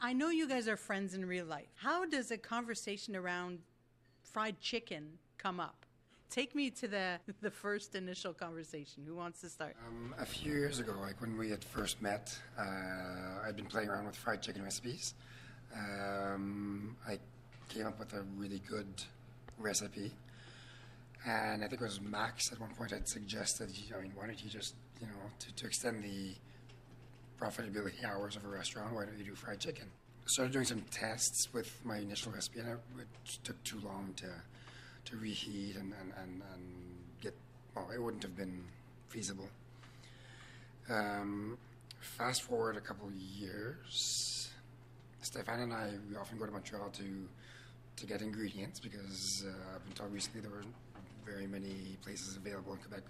I know you guys are friends in real life. How does a conversation around fried chicken come up? Take me to the first initial conversation. Who wants to start? A few years ago, like when we had first met, I'd been playing around with fried chicken recipes. I came up with a really good recipe. And I think it was Max at one point had suggested, why don't you just, to extend the profitability hours of a restaurant, why don't you do fried chicken? I started doing some tests with my initial recipe, and it took too long to reheat and get, it wouldn't have been feasible. Fast forward a couple of years, Stephane and I, we often go to Montreal to get ingredients because up until recently there weren't very many places available in Quebec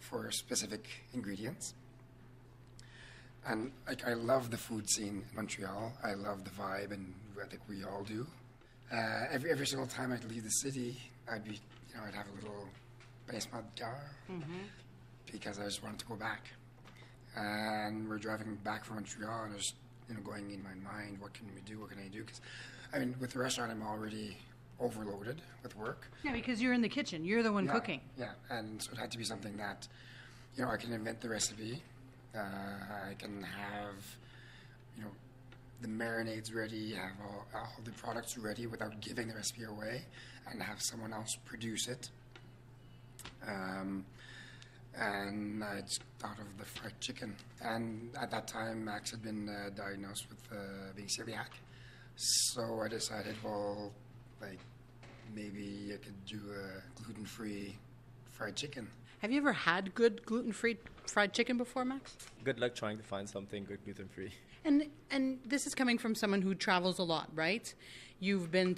for specific ingredients. And I love the food scene in Montreal. I love the vibe, and I think we all do. Every single time I'd leave the city, I'd have a little pincement de cœur because I just wanted to go back. And we're driving back from Montreal, and there's going in my mind, what can we do? What can I do? Because with the restaurant, I'm already overloaded with work. Yeah, because you're in the kitchen. You're the one cooking. Yeah, and so it had to be something that, I can invent the recipe. I can have, the marinades ready, have all the products ready without giving the recipe away, and have someone else produce it. And I just thought of the fried chicken. And at that time, Max had been diagnosed with being celiac. So I decided, maybe I could do a gluten-free fried chicken. Have you ever had good gluten-free fried chicken before, Max? Good luck trying to find something good gluten-free. And this is coming from someone who travels a lot, right? You've been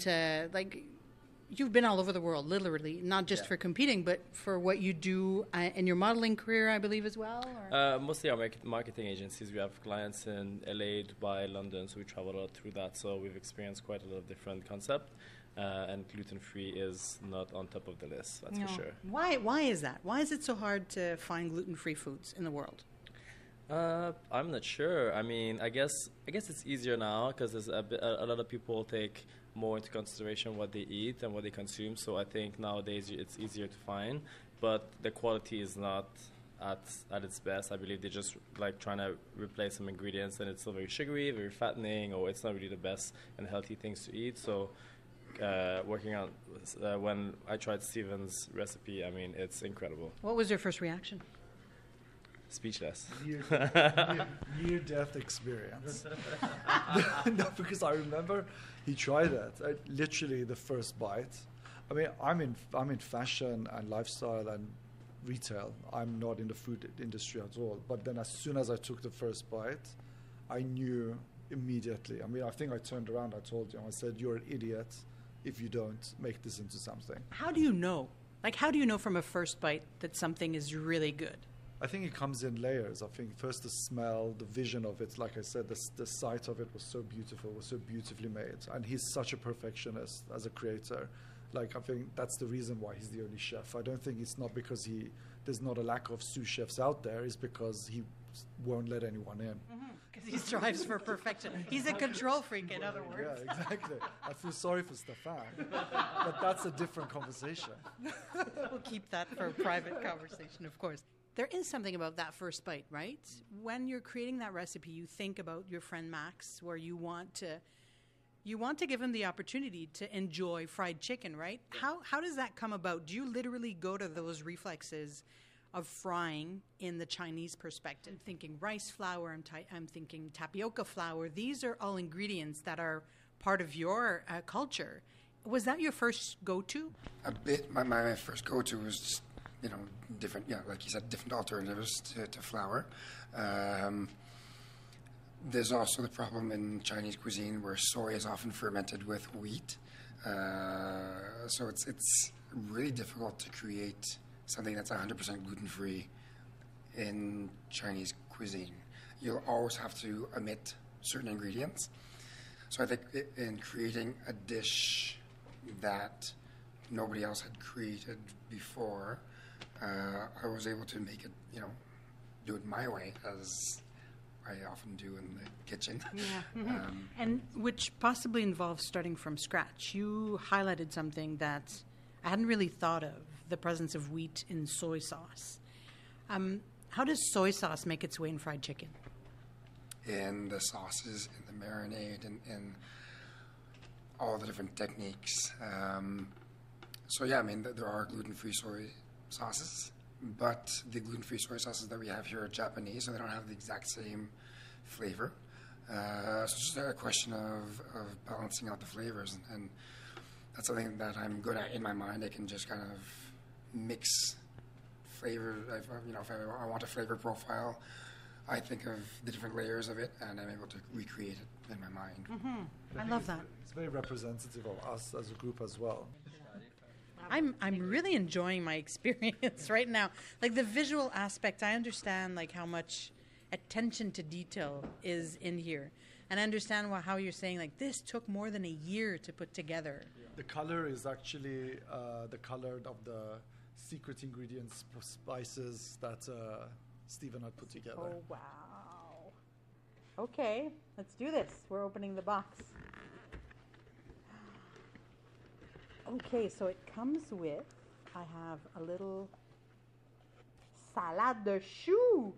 all over the world, literally, not just for competing, but for what you do in your modeling career, I believe, as well? Or? Mostly our marketing agencies. We have clients in LA, Dubai, London, so we travel a lot through that. So we've experienced quite a lot of different concepts. And gluten-free is not on top of the list, that's for sure. Why is that? Why is it so hard to find gluten-free foods in the world? I'm not sure. I guess it's easier now because there's a lot of people take more into consideration what they eat and what they consume. So I think nowadays it's easier to find, but the quality is not at its best. I believe they're just trying to replace some ingredients, and it's still very sugary, very fattening, or it's not really the best and healthy things to eat. So working on when I tried Steven's recipe, it's incredible. What was your first reaction? Speechless. Near-death experience. No, because I remember he tried that. Literally the first bite. I'm in fashion and lifestyle and retail. I'm not in the food industry at all. But then as soon as I took the first bite, I knew immediately. I think I turned around, I told him, I said, "You're an idiot if you don't make this into something." How do you know? How do you know from a first bite that something is really good? I think it comes in layers. I think first the smell, the vision of it. Like I said, the sight of it was so beautiful, was so beautifully made. And he's such a perfectionist as a creator. I think that's the reason why he's the only chef. I don't think it's not because there's not a lack of sous chefs out there. It's because he won't let anyone in. Because he strives for perfection. He's a control freak, in other words. Yeah, exactly. I feel sorry for Stephane, but that's a different conversation. We'll keep that for a private conversation, of course. There is something about that first bite, right? When you're creating that recipe, you think about your friend Max, where you want to give him the opportunity to enjoy fried chicken, right? How does that come about? Do you literally go to those reflexes of frying in the Chinese perspective? I'm thinking rice flour, I'm thinking tapioca flour. These are all ingredients that are part of your culture. Was that your first go-to? A bit. My first go-to was just, different, like you said, different alternatives to flour. There's also the problem in Chinese cuisine where soy is often fermented with wheat. So it's really difficult to create something that's 100% gluten-free in Chinese cuisine. You'll always have to omit certain ingredients. So I think in creating a dish that nobody else had created before, I was able to make it, do it my way, as I often do in the kitchen. Yeah. And which possibly involves starting from scratch. You highlighted something that I hadn't really thought of, the presence of wheat in soy sauce. How does soy sauce make its way in fried chicken? In the sauces, in the marinade, and all the different techniques. So yeah, I mean, there are gluten-free soy sauces, but the gluten-free soy sauces that we have here are Japanese, so they don't have the exact same flavor. So it's just a question of balancing out the flavors, and that's something that I'm good at in my mind. I can just kind of mix flavor. If I want a flavor profile, I think of the different layers of it, and I'm able to recreate it in my mind. Mm-hmm. I love that. It's very representative of us as a group as well. I'm really enjoying my experience right now. Like the visual aspect, I understand like how much attention to detail is in here. And I understand how you're saying like this took more than a year to put together. The color is actually the color of the secret ingredients, spices that Steven had put together. Oh, wow. Okay, let's do this. We're opening the box. Okay, so it comes with, I have a little salade de choux.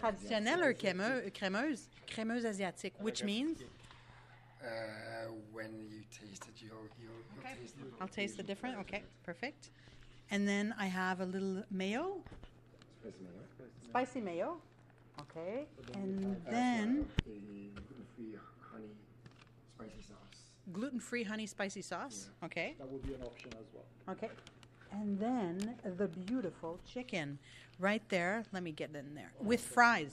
Traditionnelle or crémeuse? Crémeuse asiatique, which means? When you taste it, you'll Okay. taste it. I'll taste the different. Okay, perfect. And then I have a little mayo. Spicy mayo. Okay. And then A gluten-free honey spicy sauce. gluten-free honey spicy sauce. Okay. That will be an option as well. Okay. And then the beautiful chicken right there. Let me get in there. With fries.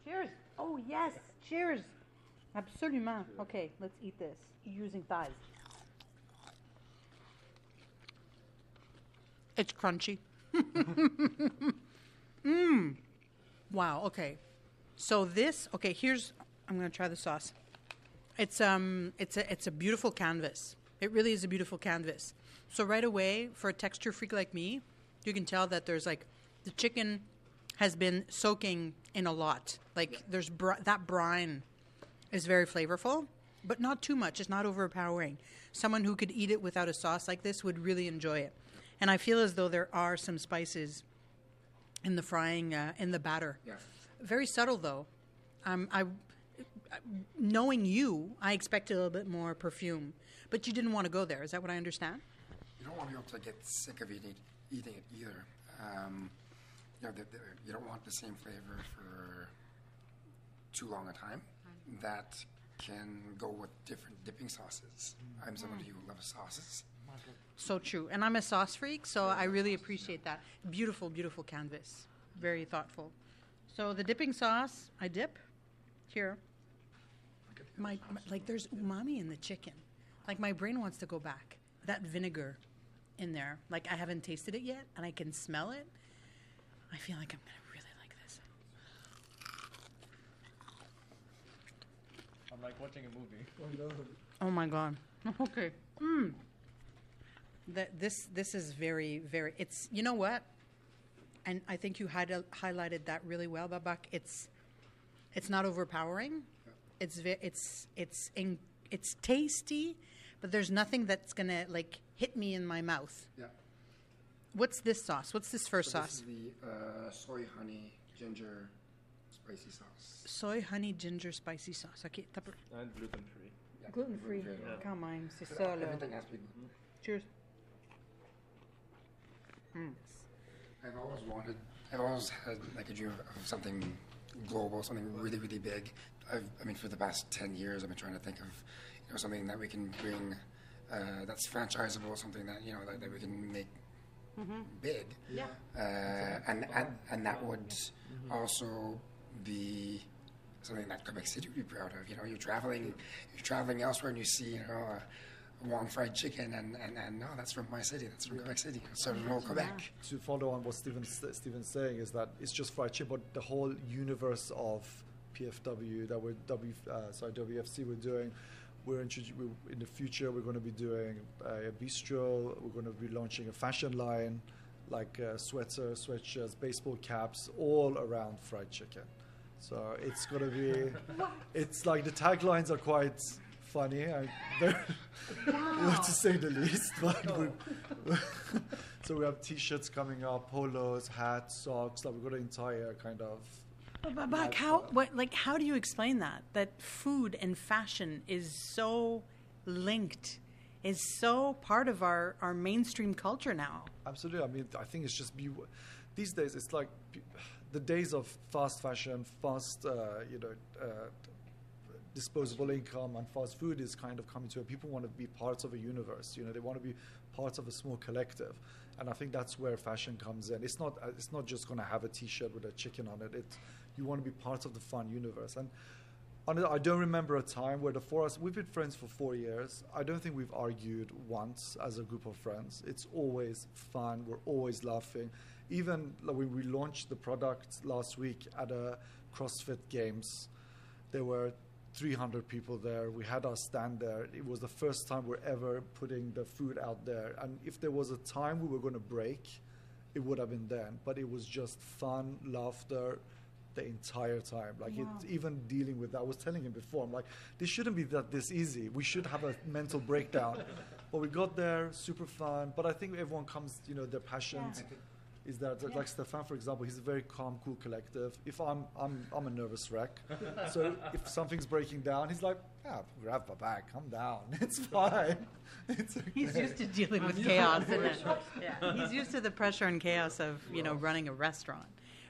Cheers. Oh, yes. Cheers. Absolument. Okay, let's eat this using thighs. It's crunchy. Wow, okay. So this, okay, I'm going to try the sauce. It's a beautiful canvas. It really is a beautiful canvas. So right away, for a texture freak like me, you can tell that there's like, the chicken has been soaking in a lot. Like there's that brine is very flavorful, but not too much. It's not overpowering. Someone who could eat it without a sauce like this would really enjoy it. And I feel as though there are some spices in the frying, in the batter. Yeah. Very subtle though. Knowing you, I expected a little bit more perfume, but you didn't want to go there. Is that what I understand? You don't want to be able to get sick of eating it either. You don't want the same flavor for too long a time. That can go with different dipping sauces. I'm somebody who loves sauces. So true. And I'm a sauce freak, so I really appreciate that. Beautiful, beautiful canvas. Very thoughtful. So the dipping sauce, I dip here. Like there's umami in the chicken. Like my brain wants to go back. That vinegar in there. Like I haven't tasted it yet, and I can smell it. I feel like I'm going to really like this. I'm like watching a movie. Oh my God. Okay. This is very, very, it's, you know what? And I think you highlighted that really well, Babak. It's not overpowering. It's tasty, but there's nothing that's going to like hit me in my mouth. Yeah. What's this sauce? What's this first sauce? This is the soy honey ginger spicy sauce. Soy honey ginger spicy sauce. Okay. And gluten-free. Yeah, Gluten-free. gluten-free. Come on, c'est But ça là. everything has to be gluten. Cheers. I've always had like a dream of something global, something really, really big. For the past 10 years, I've been trying to think of, something that we can bring that's franchisable, something that that we can make big. Yeah. And that would also be something that Quebec City would be proud of. You're traveling elsewhere and you see a Wong fried chicken and no, that's from my city. That's from Quebec City. It's from Quebec. To follow on what Steven's saying is that it's just fried chicken, but the whole universe of PFW that WFC we're doing. In the future, we're going to be doing a bistro. We're going to be launching a fashion line, like sweatshirts, baseball caps, all around fried chicken. So it's going to be, it's like the taglines are quite funny, to say the least. But so we have T-shirts coming up, polos, hats, socks. Like we've got an entire kind of. But how do you explain that? That food and fashion is so linked, is so part of our mainstream culture now. Absolutely. I mean, I think it's just these days. It's like the days of fast fashion, fast, disposable income, and fast food is kind of coming to it. People want to be parts of a universe. They want to be parts of a small collective, and I think that's where fashion comes in. It's not just going to have a T-shirt with a chicken on it. You want to be part of the fun universe. And I don't remember a time where the four of us, we've been friends for 4 years. I don't think we've argued once as a group of friends. It's always fun. We're always laughing. Even when we launched the product last week at a CrossFit Games, there were 300 people there. We had our stand there. It was the first time we're ever putting the food out there. And if there was a time we were going to break, it would have been then. But it was just fun, laughter, the entire time. Even dealing with that. I was telling him before, I'm like, this shouldn't be this easy. We should have a mental breakdown. But we got there, super fun. But I think everyone comes, their passions is that, like Stephane, for example, he's a very calm, cool, collective. If I'm a nervous wreck. So if something's breaking down, he's like, grab Babak, calm down. It's fine. It's okay. He's used to dealing with chaos. He's used to the pressure and chaos of, running a restaurant,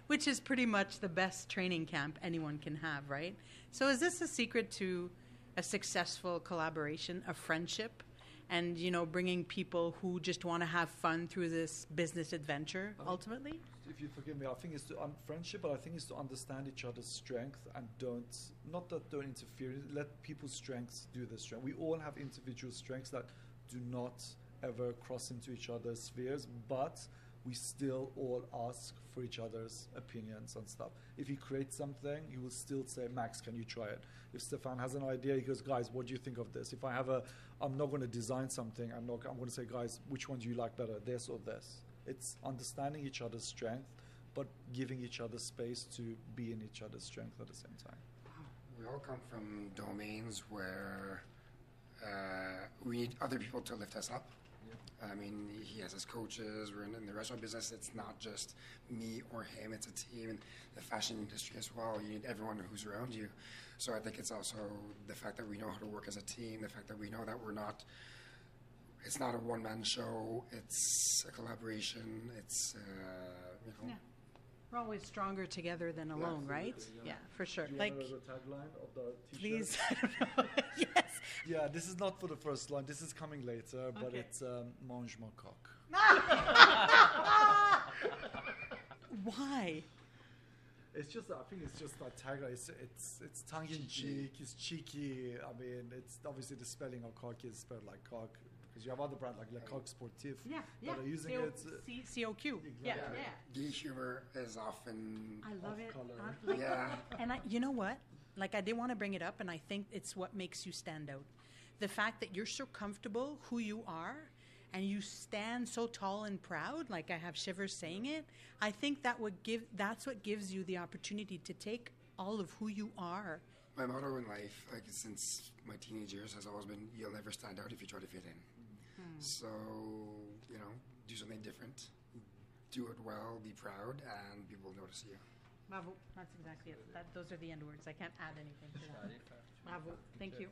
which is pretty much the best training camp anyone can have, right? So is this a secret to a successful collaboration, a friendship, and, bringing people who just want to have fun through this business adventure, ultimately? If you forgive me, I think it's friendship, but I think it's to understand each other's strength and don't interfere. Let people's strengths do their strength. We all have individual strengths that do not ever cross into each other's spheres, but we still all ask for each other's opinions and stuff. If he creates something, he will still say, Max, can you try it? If Stephane has an idea, he goes, guys, what do you think of this? If I'm not going to design something, I'm going to say, guys, which one do you like better, this or this? It's understanding each other's strength, but giving each other space to be in each other's strength at the same time. We all come from domains where we need other people to lift us up. I mean, he has his coaches. We're in the restaurant business. It's not just me or him. It's a team. And the fashion industry as well. You need everyone who's around you. So I think it's also the fact that we know how to work as a team, the fact that we know that it's not a one-man show. It's a collaboration. It's, Yeah. We're always stronger together than alone, right? Yeah, for sure. Do you know the tagline of the T-shirt? Please, I don't know. Yes. Yeah, this is not for the first line. This is coming later, but it's mange mon coq. Why? It's just, I think it's just a tagline. It's tongue in cheek. It's cheeky. I mean, it's obviously the spelling of coq is spelled like coq because you have other brands like Le Coq Sportif that are using it. COQ. Exactly. Yeah. Gay humor is often I love it. color. And you know what? I didn't want to bring it up, and I think it's what makes you stand out. The fact that you're so comfortable who you are, and you stand so tall and proud, like I have shivers saying it, I think that's what gives you the opportunity to take all of who you are. My motto in life, since my teenage years, has always been, you'll never stand out if you try to fit in. So, do something different. Do it well, be proud, and people will notice you. Bravo. That's exactly it. Those are the end words. I can't add anything to that. Bravo. Thank you.